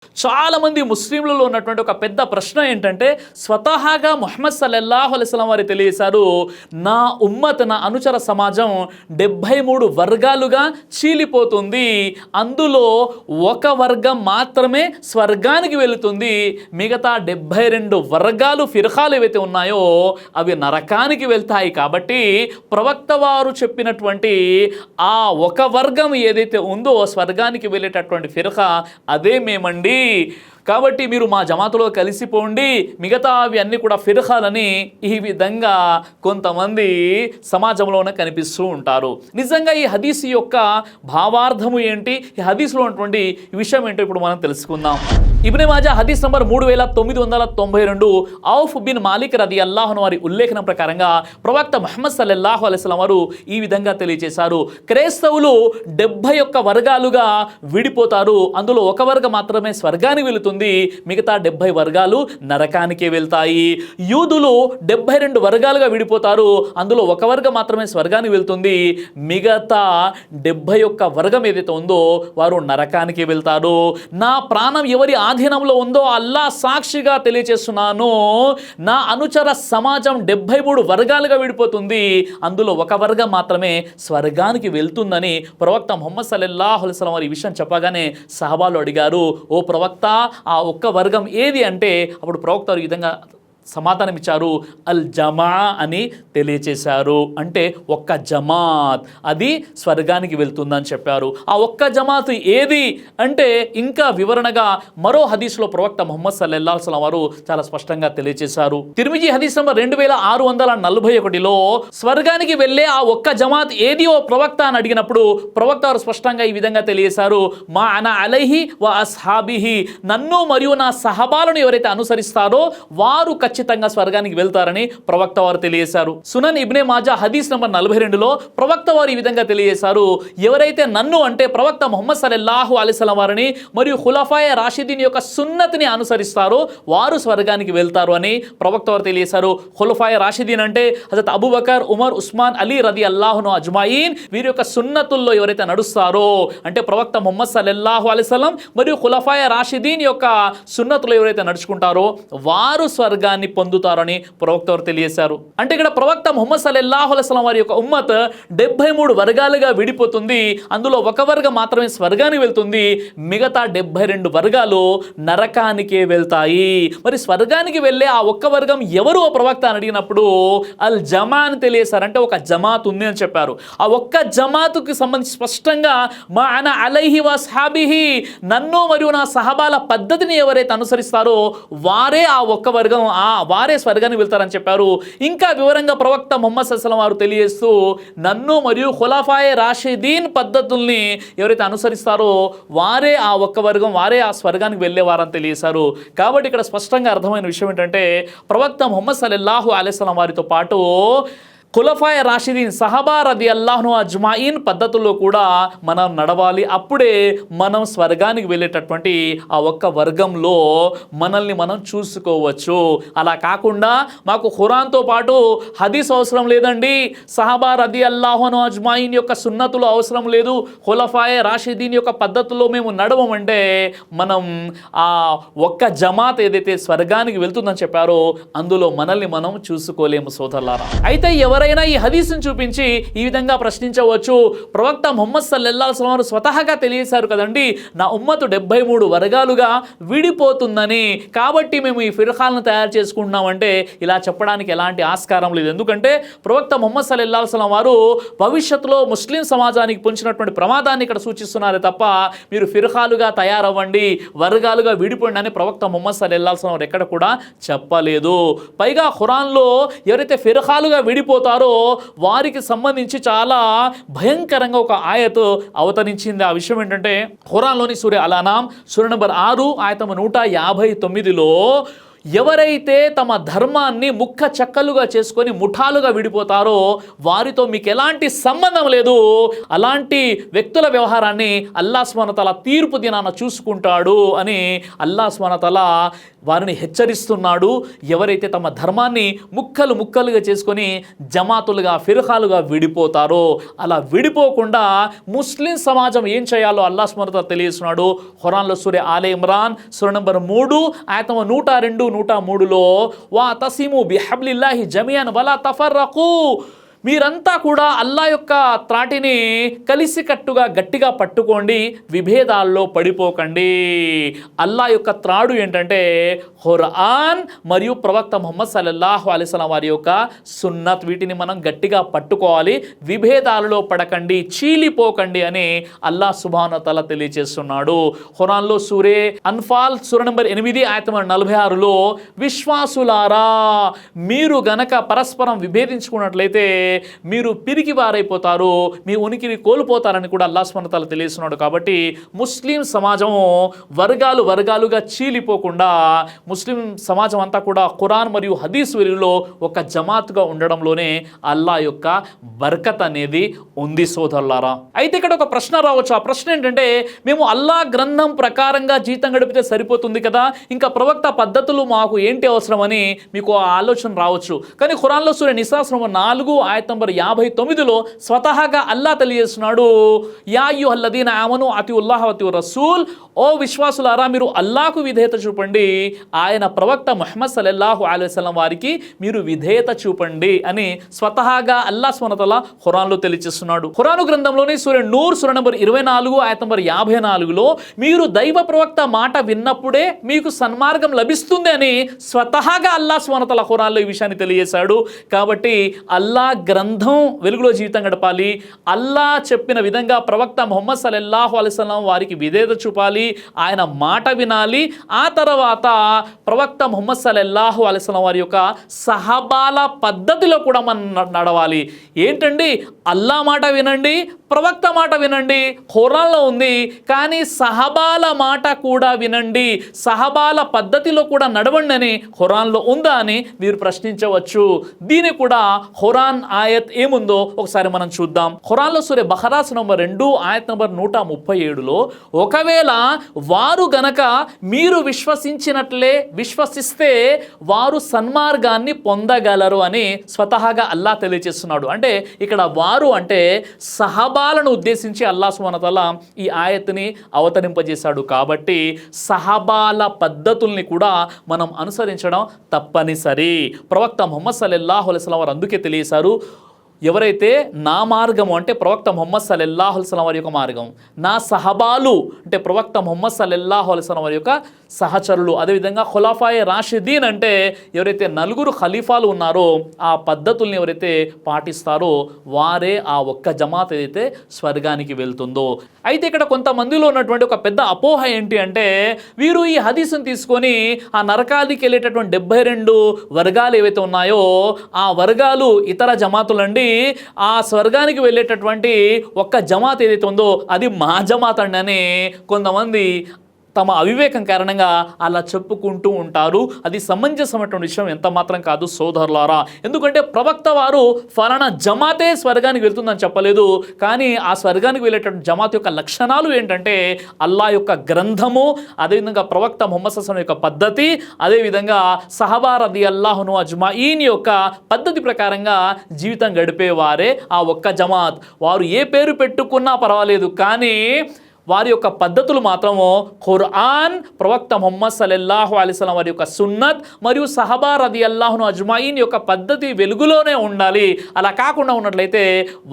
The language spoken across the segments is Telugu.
చాలామంది ముస్లింలలో ఉన్నటువంటి ఒక పెద్ద ప్రశ్న ఏంటంటే, స్వతహాగా ముహమ్మద్ సల్లల్లాహు అలైహి వసల్లం వారు తెలియజేశారు, నా ఉమ్మత్, నా అనుచర సమాజం 73 వర్గాలుగా చీలిపోతుంది, అందులో ఒక వర్గం మాత్రమే స్వర్గానికి వెళుతుంది, మిగతా 72 వర్గాలు ఫిర్ఖాలు ఏవైతే ఉన్నాయో అవి నరకానికి వెళ్తాయి. కాబట్టి ప్రవక్త వారు చెప్పినటువంటి ఆ ఒక వర్గం ఏదైతే ఉందో స్వర్గానికి వెళ్ళేటటువంటి ఫిర్ఖా అదే మేమండి. కాబట్టి మీరు మా జమాతులో కలిసిపోండి, మిగతా అవి అన్నీ కూడా ఫిర్ఖాలని ఈ విధంగా కొంతమంది సమాజంలోనే కనిపిస్తూ ఉంటారు. నిజంగా ఈ హదీస్ యొక్క భావార్థము ఏంటి, ఈ హదీస్లో ఉన్నటువంటి విషయం ఏంటో ఇప్పుడు మనం తెలుసుకుందాం. ఇబ్నే మాజా హదీస్ నంబర్ 3992 ఔఫ్ బిన్ మాలిక్ రదియల్లాహు అన్హు వారి ఉల్లేఖనం ప్రకారంగా ప్రవక్త ముహమ్మద్ సల్లల్లాహు అలైహి వసల్లం వారు ఈ విధంగా తెలియజేశారు, క్రైస్తవులు 71 వర్గాలుగా విడిపోతారు, అందులో ఒక వర్గం మాత్రమే స్వర్గానికి వెళుతుంది, మిగతా 70 వర్గాలు నరకానికే వెళ్తాయి. యూదులు 72 వర్గాలుగా విడిపోతారు, అందులో ఒక వర్గం మాత్రమే స్వర్గానికి వెళ్తుంది, మిగతా 71 వర్గం ఏదైతే ఉందో వారు నరకానికి వెళ్తారు. నా ప్రాణం ఎవరి ఆధీనంలో ఉందో అల్లా సాక్షిగా తెలియజేస్తున్నాను, నా అనుచర సమాజం 73 వర్గాలుగా విడిపోతుంది, అందులో ఒక వర్గం మాత్రమే స్వర్గానికి వెళ్తుందని ప్రవక్త ముహమ్మద్ సల్లల్లాహు అలైహి వసల్లం వారు ఈ విషయం చెప్పగానే సహాబాలు అడిగారు, ఓ ప్రవక్త, ఆ ఒక్క వర్గం ఏది అంటే అప్పుడు ప్రవక్త ఈ విధంగా సమాధానం ఇచ్చారు, అల్ జమా అని తెలియచేశారు. అంటే ఒక్క జమాత్ అది స్వర్గానికి వెళ్తుందని చెప్పారు. ఆ ఒక్క జమాత్ ఏది అంటే ఇంకా వివరణగా మరో హదీస్లో ప్రవక్త ముహమ్మద్ సల్లల్లాహు అలైహి వసల్లం వారు చాలా స్పష్టంగా తెలియచేశారు. తిర్మిజీ హదీస్ నంబర్ 2641లో స్వర్గానికి వెళ్ళే ఆ ఒక్క జమాత్ ఏది ఓ ప్రవక్త అని అడిగినప్పుడు ప్రవక్త వారు స్పష్టంగా ఈ విధంగా తెలియజేశారు, మా అనా అలైహి వ అస్హాబిహి, నన్ను మరియు నా సహబాలను ఎవరైతే అనుసరిస్తారో వారు ఖచ్చితంగా స్వర్గానికి వెళ్తారని ప్రవక్త వారు తెలియజేశారు. సునన్ ఇబ్నే మాజా హదీస్ నంబర్ 42లో ప్రవక్త వారు ఈ విధంగా తెలియజేశారు, ఎవరైతే నన్ను అంటే ప్రవక్త ముహమ్మద్ సల్లల్లాహు అలైహి వసల్లం వారిని మరియు ఖులఫాయే రాషిదీన్ యొక్క సున్నతిని అనుసరిస్తారో వారు స్వర్గానికి వెళ్తారు అని ప్రవక్త వారు తెలియజేశారు. ఖులఫాయే రాషిదీన్ అంటే హజరత్ అబూబకర్, ఉమర్, ఉస్మాన్, అలీ రదియల్లాహు అన్హు అజ్మాయిన్, వీరి యొక్క సున్నతుల్లో ఎవరైతే నడుస్తారో అంటే ప్రవక్త ముహమ్మద్ సల్లల్లాహు అలైహి వసల్లం మరియు ఖులఫాయే రాషిదీన్ యొక్క సున్నతులు ఎవరైతే నడుచుకుంటారో వారు స్వర్గాన్ని పొందుతారని ప్రవక్త వారు తెలియజేశారు. అంటే ఇక్కడ ప్రవక్త ముహమ్మద్ సల్లల్లాహు అలైహి వసల్లం వారి యొక్క ఉమ్మత్ 73 వర్గాలుగా విడిపోతుంది, అందులో ఒక వర్గం మాత్రమే స్వర్గానికి వెళ్తుంది, మిగతా 72 వర్గాలు నరకానికే వెళ్తాయి. మరి స్వర్గానికి వెళ్ళే ఆ ఒక్క వర్గం ఎవరు ప్రవక్త అని అడిగినప్పుడు అల్ జమా అని తెలియజేశారు. అంటే ఒక జమాత్ ఉంది అని చెప్పారు. ఆ ఒక్క జమాతుకి సంబంధించి స్పష్టంగా మా అనా అలైహి వ అస్హాబిహి, నన్ను మరియు నా సహబాల పద్ధతిని ఎవరైతే అనుసరిస్తారో వారే ఆ ఒక్క వర్గం, వారే స్వర్గానికి వెళ్తారని చెప్పారు. ఇంకా వివరంగా ప్రవక్త ముహమ్మద్ సల్లల్లాహు అలైహి వసల్లం వారు తెలియజేస్తూ నన్ను మరియు ఖులఫాయే రాషిదీన్ పద్ధతుల్ని ఎవరైతే అనుసరిస్తారో వారే ఆ ఒక్క వర్గం, వారే ఆ స్వర్గానికి వెళ్ళేవారని తెలియజేశారు. కాబట్టి ఇక్కడ స్పష్టంగా అర్థమైన విషయం ఏంటంటే ప్రవక్త ముహమ్మద్ సల్లల్లాహు అలైహి వసల్లం వారితో పాటు ఖులఫాయే రాషిదీన్, సహబా రదియల్లాహు అన్హు అజ్మాయిన్ పద్ధతుల్లో కూడా మనం నడవాలి. అప్పుడే మనం స్వర్గానికి వెళ్ళేటటువంటి ఆ ఒక్క వర్గంలో మనల్ని మనం చూసుకోవచ్చు. అలా కాకుండా మాకు ఖురాన్తో పాటు హదీస్ అవసరం లేదండి, సహబా రదియల్లాహు అన్హు అజ్మాయిన్ యొక్క సున్నతులు అవసరం లేదు, ఖులఫాయే రాషిదీన్ యొక్క పద్ధతుల్లో మేము నడవమంటే మనం ఆ ఒక్క జమాత్ ఏదైతే స్వర్గానికి వెళ్తుందని చెప్పారో అందులో మనల్ని మనం చూసుకోలేము సోదరులారా. అయితే ఎవరైనా ఈ హదీస్ని చూపించి ఈ విధంగా ప్రశ్నించవచ్చు, ప్రవక్త ముహమ్మద్ సల్లల్లాహు అలైహి వసల్లం స్వతహాగా తెలియజేశారు కదండి, నా ఉమ్మతు 73 వర్గాలుగా విడిపోతుందని, కాబట్టి మేము ఈ ఫిర్ఖాలను తయారు చేసుకుంటున్నామంటే ఇలా చెప్పడానికి ఎలాంటి ఆస్కారం లేదు. ఎందుకంటే ప్రవక్త ముహమ్మద్ సల్లల్లాహు అలైహి వసల్లం వారు భవిష్యత్తులో ముస్లిం సమాజానికి పొంచినటువంటి ప్రమాదాన్ని ఇక్కడ సూచిస్తున్నారే తప్ప మీరు ఫిర్ఖాలుగా తయారవ్వండి, వర్గాలుగా విడిపోండి అని ప్రవక్త ముహమ్మద్ సల్లల్లాహు అలైహి వసల్లం ఎక్కడ కూడా చెప్పలేదు. పైగా ఖురాన్లో ఎవరైతే ఫిర్ఖాలుగా విడిపోతారో వారికి సంబంధించి చాలా భయంకరంగా ఒక ఆయత్ అవతరించింది. ఆ విషయం ఏంటంటే ఖురాన్లోని సూర అల్ అనామ్ సూర నంబర్ 6 ఆయత 159లో ఎవరైతే తమ ధర్మాన్ని ముక్క చెక్కలుగా చేసుకొని ముఠాలుగా విడిపోతారో వారితో మీకు ఎలాంటి సంబంధం లేదు, అలాంటి వ్యక్తుల వ్యవహారాన్ని అల్లాహ్ సుబ్హానహు వ తఆలా తీర్పు దినాన చూసుకుంటాడు అని అల్లాహ్ సుబ్హానహు వ తఆలా వారిని హెచ్చరిస్తున్నాడు. ఎవరైతే తమ ధర్మాన్ని ముక్కలు ముక్కలుగా చేసుకొని జమాతులుగా ఫిర్ఖాలుగా విడిపోతారో అలా విడిపోకుండా ముస్లిం సమాజం ఏం చేయాలో అల్లాహ్ సుబ్హానహు వ తఆలా తెలియజేస్తున్నాడు. ఖురాన్లో సూరా ఆలే ఇమ్రాన్ సూరా నంబర్ 3 ఆయత 102, 103లో వఅతసిము బిహబ్లిల్లాహి జమీఅన్ వలా తఫర్రఖూ, మీరంతా కూడా అల్లా యొక్క త్రాటిని కలిసికట్టుగా గట్టిగా పట్టుకోండి, విభేదాల్లో పడిపోకండి. అల్లా యొక్క త్రాడు ఏంటంటే ఖురాన్ మరియు ప్రవక్త ముహమ్మద్ సల్లల్లాహు అలైహి వసల్లం వారి యొక్క సున్నత్. వీటిని మనం గట్టిగా పట్టుకోవాలి, విభేదాలలో పడకండి, చీలిపోకండి అని అల్లాహ్ సుబ్హానహు వ తఆలా తెలియజేస్తున్నాడు. ఖురాన్లో సూరే అన్ఫాల్ సూరా నంబర్ 8 ఆయత 46లో విశ్వాసులారా, మీరు గనక పరస్పరం విభేదించుకున్నట్లయితే మీరు పిరికి వారైపోతారు, మీ ఉనికిని కోల్పోతారని కూడా అల్లాహ్ సుబ్హానహు వ తఆలా తెలియజేస్తున్నాడు. కాబట్టి ముస్లిం సమాజం వర్గాలు వర్గాలుగా చీలిపోకుండా ముస్లిం సమాజం అంతా కూడా ఖురాన్ మరియు హదీస్ వెలుగులో ఒక జమాత్గా ఉండడంలోనే అల్లాహ్ యొక్క బర్కత్ అనేది ఉంది సోదరులారా. అయితే ఇక్కడ ఒక ప్రశ్న రావచ్చు. ఆ ప్రశ్న ఏంటంటే, మేము అల్లాహ్ గ్రంథం ప్రకారంగా జీవితం గడిపితే సరిపోతుంది కదా, ఇంకా ప్రవక్త పద్ధతులు మాకు ఏంటి అవసరం అని మీకు ఆ ఆలోచన రావచ్చు. కానీ ఖురాన్లో సూరా నిసా సూరా 4 ఆయత నంబర్ 59లో స్వతహాగా అల్లాహ్ తెలియజేస్తున్నాడు, యా అయ్యుహల్లదీన ఆమను అతిఉల్లాహ వ అతిఉర్ రసూల్, ఓ విశ్వాసులారా మీరు అల్లాహకు విధేయత చూపండి, ఆయన ప్రవక్త ముహమ్మద్ సల్లల్లాహు అలైహి వసల్లం వారికి మీరు విధేయత చూపండి అని స్వతహాగా అల్లాహ్ సుబ్హానహు వ తఆలా ఖురాన్లో తెలియజేస్తున్నాడు. ఖురాను గ్రంథంలోని సూరా నూర్ సూరా నంబర్ 24 ఆయత నంబర్ 54లో మీరు దైవ ప్రవక్త మాట విన్నప్పుడే మీకు సన్మార్గం లభిస్తుంది అని స్వతహాగా అల్లాహ్ సుబ్హానహు వ తఆలా ఖురాన్లో ఈ విషయాన్ని తెలియజేశాడు. కాబట్టి అల్లాహ్ గ్రంథం వెలుగులో జీవితం గడపాలి, అల్లాహ్ చెప్పిన విధంగా ప్రవక్త ముహమ్మద్ సల్లల్లాహు అలైహి వసల్లం వారికి విధేయత చూపాలి, ఆయన మాట వినాలి. ఆ తర్వాత ప్రవక్త ముహమ్మద్ సల్లల్లాహు అలైహి వసల్లం వారి యొక్క సహబాల పద్ధతిలో కూడా మనం నడవాలి. ఏంటండి, అల్లాహ్ మాట వినండి, ప్రవక్త మాట వినండి, ఖురాన్లో ఉంది, కానీ సహబాల మాట కూడా వినండి, సహబాల పద్ధతిలో కూడా నడవండి అని ఖురాన్లో ఉందా అని మీరు ప్రశ్నించవచ్చు. దీని కూడా ఖురాన్ ఆయత్ ఏముందో ఒకసారి మనం చూద్దాం. ఖురాన్లో సూరా బఖరా నంబర్ 2 ఆయత్ నంబర్ 137లో ఒకవేళ వారు గనక మీరు విశ్వసించినట్లే విశ్వసిస్తే వారు సన్మార్గాన్ని పొందగలరు అని స్వతహాగా అల్లాహ్ తెలియజేస్తున్నాడు. అంటే ఇక్కడ వారు అంటే సహబాలను ఉద్దేశించి అల్లాహ్ సుబ్హానహు వ తఆలా ఈ ఆయత్ని అవతరింపజేశాడు. కాబట్టి సహబాల పద్ధతుల్ని కూడా మనం అనుసరించడం తప్పనిసరి. ప్రవక్త ముహమ్మద్ సల్లల్లాహు అలైహి వసల్లం వారు అందుకే తెలియజేశారు, ఎవరైతే నా మార్గము అంటే ప్రవక్త ముహమ్మద్ సల్లల్లాహు అలైహి వసల్లం వారి యొక్క మార్గం, నా సహబాలు అంటే ప్రవక్త ముహమ్మద్ సల్లల్లాహు అలైహి వసల్లం వారి యొక్క సహచరులు, అదేవిధంగా ఖులాఫాయే రాషిదీన్ అంటే ఎవరైతే 4 ఖలీఫాలు ఉన్నారో ఆ పద్ధతుల్ని ఎవరైతే పాటిస్తారో వారే ఆ ఒక్క జమాత్ ఏదైతే స్వర్గానికి వెళ్తుందో. అయితే ఇక్కడ కొంతమందిలో ఉన్నటువంటి ఒక పెద్ద అపోహ ఏంటి అంటే, వీరు ఈ హదీసును తీసుకొని ఆ నరకానికి వెళ్ళేటటువంటి 72 వర్గాలు ఏవైతే ఉన్నాయో ఆ వర్గాలు ఇతర జమాతులండి, ఆ స్వర్గానికి వెళ్ళేటటువంటి ఒక్క జమాత్ ఏదైతే ఉందో అది మా జమాత్ అండి అని కొంతమంది తమ అవివేకం కారణంగా అలా చెప్పుకుంటూ ఉంటారు. అది సమంజసమైనటువంటి విషయం ఎంత మాత్రం కాదు సోదరులారా. ఎందుకంటే ప్రవక్త వారు ఫలానా జమాతే స్వర్గానికి వెళ్తుందని చెప్పలేదు. కానీ ఆ స్వర్గానికి వెళ్ళేటటువంటి జమాత్ యొక్క లక్షణాలు ఏంటంటే అల్లాహ్ యొక్క గ్రంథము, అదేవిధంగా ప్రవక్త ముహమ్మద్ సల్లల్లాహు అలైహి వసల్లం యొక్క పద్ధతి, అదేవిధంగా సహబా రదియల్లాహు అన్హుమ్ అజ్మఈన్ యొక్క పద్ధతి ప్రకారంగా జీవితం గడిపేవారే ఆ ఒక్క జమాత్. వారు ఏ పేరు పెట్టుకున్నా పర్వాలేదు, కానీ వారి యొక్క పద్ధతులు మాత్రము ఖురాన్, ప్రవక్త ముహమ్మద్ సల్లల్లాహు అలైహి వసల్లం వారి యొక్క సున్నత్ మరియు సహబా రదియల్లాహు అన్హుమ్ అజ్మఈన్ యొక్క పద్ధతి వెలుగులోనే ఉండాలి. అలా కాకుండా ఉన్నట్లయితే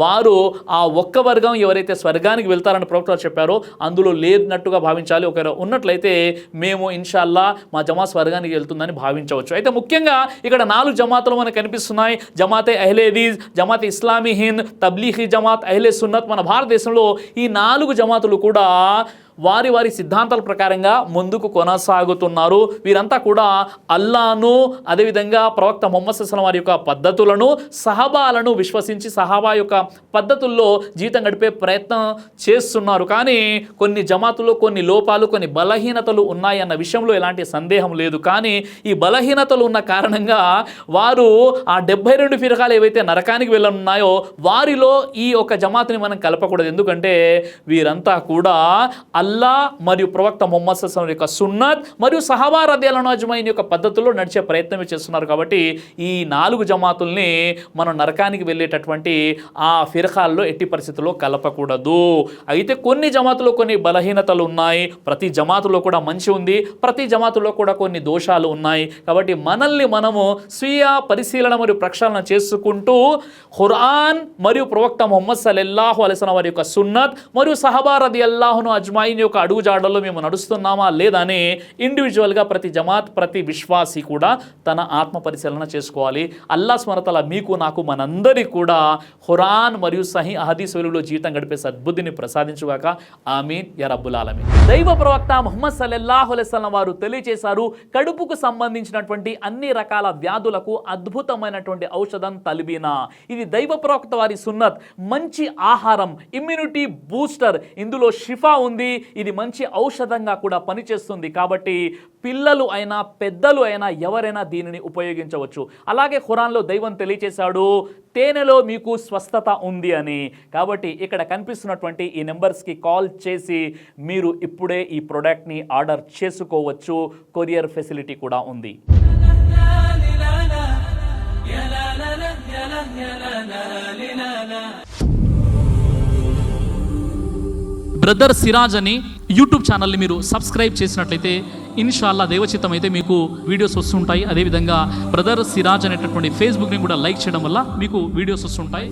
వారు ఆ ఒక్క వర్గం ఎవరైతే స్వర్గానికి వెళ్తారని ప్రవక్త చెప్పారో అందులో లేనట్టుగా భావించాలి. ఒకవేళ ఉన్నట్లయితే మేము ఇన్షాల్లా మా జమాత్ స్వర్గానికి వెళ్తుందని భావించవచ్చు. అయితే ముఖ్యంగా ఇక్కడ 4 జమాతులు మనకు కనిపిస్తున్నాయి. జమాతే అహ్లే హదీస్, జమాతే ఇస్లామీ హింద్, తబ్లీగీ జమాత్, అహ్లే సున్నత్. మన భారతదేశంలో ఈ 4 జమాతులు కూడా వారి వారి సిద్ధాంతాల ప్రకారంగా ముందుకు కొనసాగుతున్నారు. వీరంతా కూడా అల్లాను, అదేవిధంగా ప్రవక్త ముహమ్మద్ సల్లల్లాహు అలైహి వసల్లం వారి యొక్క పద్ధతులను, సహబాలను విశ్వసించి సహబా యొక్క పద్ధతుల్లో జీవితం గడిపే ప్రయత్నం చేస్తున్నారు. కానీ కొన్ని జమాతుల్లో కొన్ని లోపాలు, కొన్ని బలహీనతలు ఉన్నాయి అన్న విషయంలో ఎలాంటి సందేహం లేదు. కానీ ఈ బలహీనతలు ఉన్న కారణంగా వారు ఆ 72 ఫిర్ఖాలు ఏవైతే నరకానికి వెళ్ళనున్నాయో వారిలో ఈ ఒక జమాత్ని మనం కలపకూడదు. ఎందుకంటే వీరంతా కూడా అల్లా మరియు ప్రవక్త ముహమ్మద్ సల్లల్లాహు అలైహి వసల్లం యొక్క సున్నత్ మరియు సహాబా రదియల్లాహు అజ్మఈన్ యొక్క పద్ధతుల్లో నడిచే ప్రయత్నమే చేస్తున్నారు. కాబట్టి ఈ 4 జమాతుల్ని మనం నరకానికి వెళ్ళేటటువంటి ఆ ఫిర్ఖాల్లో ఎట్టి పరిస్థితుల్లో కలపకూడదు. అయితే కొన్ని జమాతులో కొన్ని బలహీనతలు ఉన్నాయి, ప్రతి జమాతులో కూడా మంచి ఉంది, ప్రతి జమాతులో కూడా కొన్ని దోషాలు ఉన్నాయి. కాబట్టి మనల్ని మనము స్వీయ పరిశీలన మరియు ప్రక్షాళన చేసుకుంటూ ఖురాన్ మరియు ప్రవక్త ముహమ్మద్ సల్లల్లాహు అలైహి వసల్లం వారి యొక్క సున్నత్ మరియు సహబా రదియల్లాహు అజ్మఈన్ యొక్క అడుగుజాడల్లో మేము నడుస్తున్నామా లేదా అని ఇండివిజువల్గా ప్రతి జమాత్ ప్రతి విశ్వాసి కూడా తన ఆత్మ పరిశీలన చేసుకోవాలి. అల్లాహ్ సుబ్హానహు వ తఆలా మీకు నాకు మనందరికీ కూడా ఖురాన్ మరియు సహీ హదీస్ వెలుగులో జీవితం గడిపే సద్బుద్ధిని ప్రసాదించుగాక. ఆమీన్ యా రబ్బుల్ ఆలమీన్. దైవ ప్రవక్త ముహమ్మద్ సల్లల్లాహు అలైహి వసల్లం వారు తెలియజేశారు, కడుపుకు సంబంధించినటువంటి అన్ని రకాల వ్యాధులకు అద్భుతమైనటువంటి ఔషధం తల్బీనా. ఇది దైవ ప్రవక్త వారి సున్నత్. మంచి ఆహారం, ఇమ్యూనిటీ బూస్టర్, ఇందులో షిఫా ఉంది. ఇది మంచి ఔషధంగా కూడా పనిచేస్తుంది. కాబట్టి పిల్లలు అయినా పెద్దలు అయినా ఎవరైనా దీనిని ఉపయోగించవచ్చు. అలాగే ఖురాన్లో దైవం తెలియజేశాడు, తేనెలో మీకు స్వస్థత ఉంది అని. కాబట్టి ఇక్కడ కనిపిస్తున్నటువంటి ఈ నెంబర్స్కి కాల్ చేసి మీరు ఇప్పుడే ఈ ప్రోడక్ట్ని ఆర్డర్ చేసుకోవచ్చు. కొరియర్ ఫెసిలిటీ కూడా ఉంది. బ్రదర్ సిరాజ్ అని యూట్యూబ్ ఛానల్ని మీరు సబ్స్క్రైబ్ చేసినట్లయితే ఇన్షాల్లా దైవచిత్తం అయితే మీకు వీడియోస్ వస్తుంటాయి. అదేవిధంగా బ్రదర్ సిరాజ్ అనేటటువంటి ఫేస్బుక్ని కూడా లైక్ చేయడం వల్ల మీకు వీడియోస్ వస్తుంటాయి.